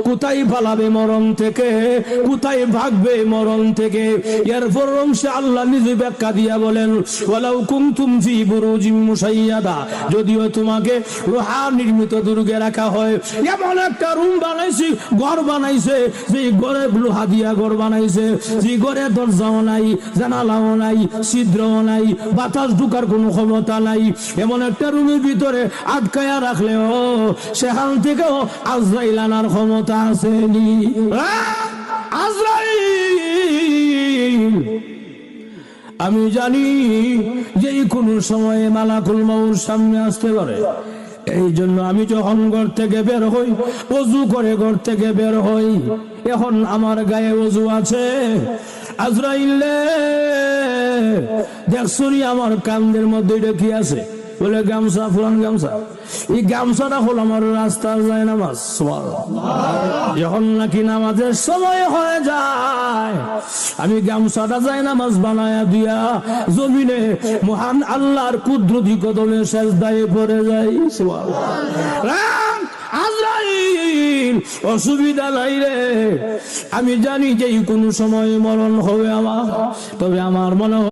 কোথায় পালাবে মরণ থেকে, কোথায় ভাগবে মরণ থেকে। এরপর অংশে আল্লাহ নিজে ব্যাখ্যা দিয়া বলেন, ওয়ালাউ কুনতুম ফি বুরুজিম মুশাইয়াদা, যদিও তোমাকে লোহা নির্মিত দুর্গে রাখা হয়, এমন একটা রুম বানাইছি, ঘর বানাইছে, যে ঘরে লোহা দিয়া ঘর বানাইছে, যে ঘরে দরজাও নাই, জানালাও নাই, ছিদ্রও নাই, বাতাস ঢুকার কোনো ক্ষমতা নাই, এমন একটা রুমের ভিতরে আটকায়া রাখলেও সেখান থেকেও আজরাইল আনার ক্ষমতা আসেনি। আজরাইল আমি জানি যে কোনো সময়ে মালাকুল মউত সামনে আসতে পারে। এই জন্য আমি যখন ঘর থেকে বের হই, ওযু করে ঘর থেকে বের হই। এখন আমার গায়ে ওযু আছে। আজরাইল দেখছুনি আমার কান্দের মধ্যে এটা কি আছে? বলে গামছা, পুরান গামছা। এই গামছাটা হল আমার রাস্তার যায় নামাজ। যখন নাকি নামাজের সময় হয়ে যায়, আমি গামছাটা যায় নামাজ বানায়া দিয়া জমিনে মহান আল্লাহর কুদরতি কদমে সেজদায় পড়ে যাই। আজরাইল অসুবিধা নাই রে, আমি জানি যে কোন সময় মরণ হবে আমার, তবে আমার মনে